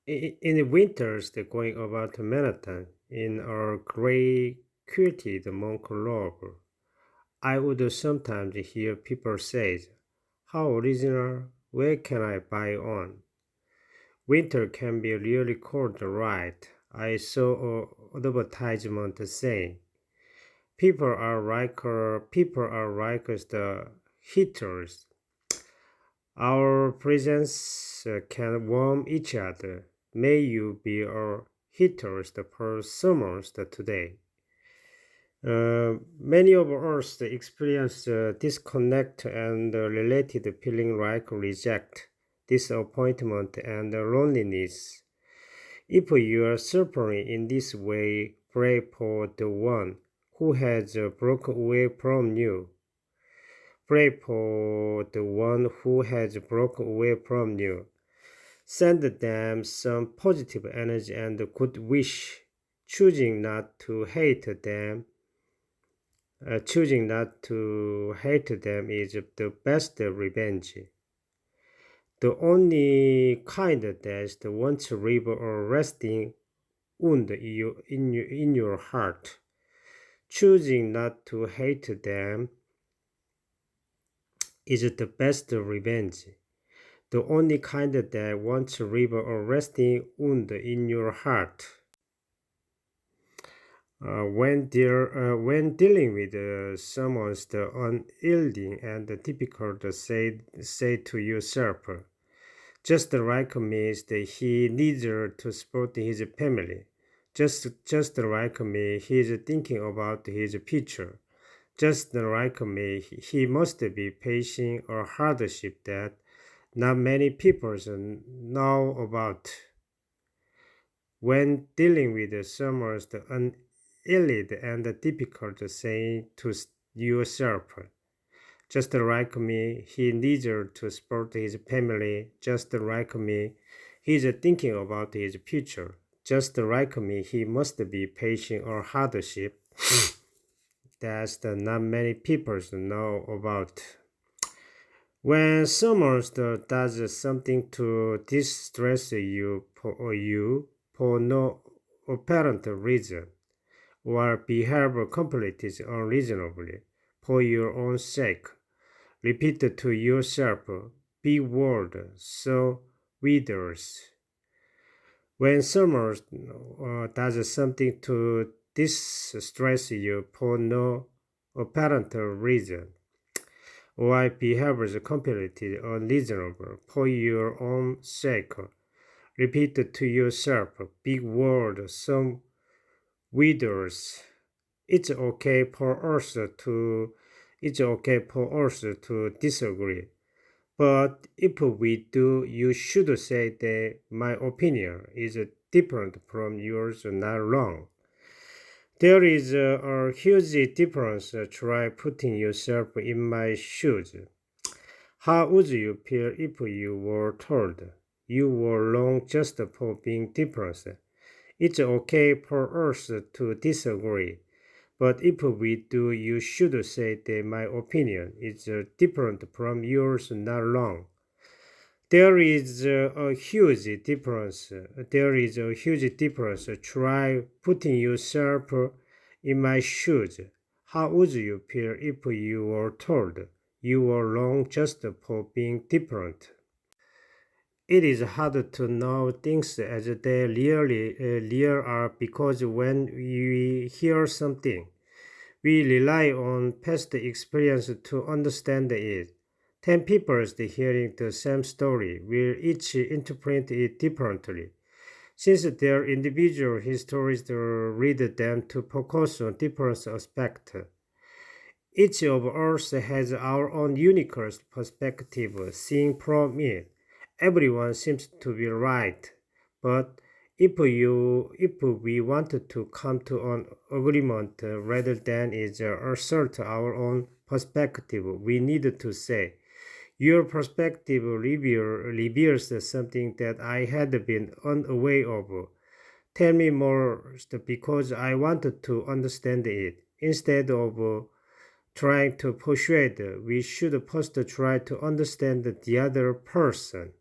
In the winters, they're going about a marathon in our gray quilted monk robe. I would sometimes hear people say, "How original! Where can I buy one?" Winter can be really cold, right? I saw an advertisement saying, people are like the heaters. Our presence can warm each other. May you be our heaters for summers today. Many of us experience disconnect and related feeling like reject, disappointment, and loneliness. If you are suffering in this way, pray for the one who has broken away from you. Pray for the one who has broken away from you. Send them some positive energy and good wish. Choosing not to hate them, choosing not to hate them is the best revenge. The only kind that wants to leave a resting wound in your heart. Choosing not to hate them is the best revenge. The only kind that wants to leave a resting wound in your heart. When dealing with someone's the unyielding and difficult, say to yourself, just like me, that he needs to support his family. Just like me, he is thinking about his future. Just like me, he must be facing a hardship that not many people know about. When dealing with someone's unhealed and difficult, say to yourself, just like me, he needs to support his family. Just like me, he's thinking about his future. Just like me, he must be facing a hardship that not many people know about. When someone does something to distress you for no apparent reason, or behave completely unreasonably for your own sake, repeat to yourself, "Big word, so withers." When someone does something to distress you for no apparent reason, or behaves completely unreasonable for your own sake, repeat to yourself, "Big word, some withers." It's okay for us to it's okay for us to disagree. But if we do, you should say that my opinion is different from yours, not wrong. There is a huge difference. Try putting yourself in my shoes. How would you feel if you were told you were wrong just for being different? It's okay for us to disagree. But if we do, you should say that my opinion is different from yours, not wrong. There is a huge difference. There is a huge difference. Try putting yourself in my shoes. How would you feel if you were told you were wrong just for being different? It is hard to know things as they really are because when we hear something, we rely on past experience to understand it. 10 people hearing the same story will each interpret it differently. Since their individual histories lead them to focus on different aspects, each of us has our own unique perspective seen from it. Everyone seems to be right, but if we wanted to come to an agreement rather than is assert our own perspective, we need to say, "Your perspective reveals something that I had been unaware of. Tell me more because I wanted to understand it." Instead of trying to persuade, we should first try to understand the other person.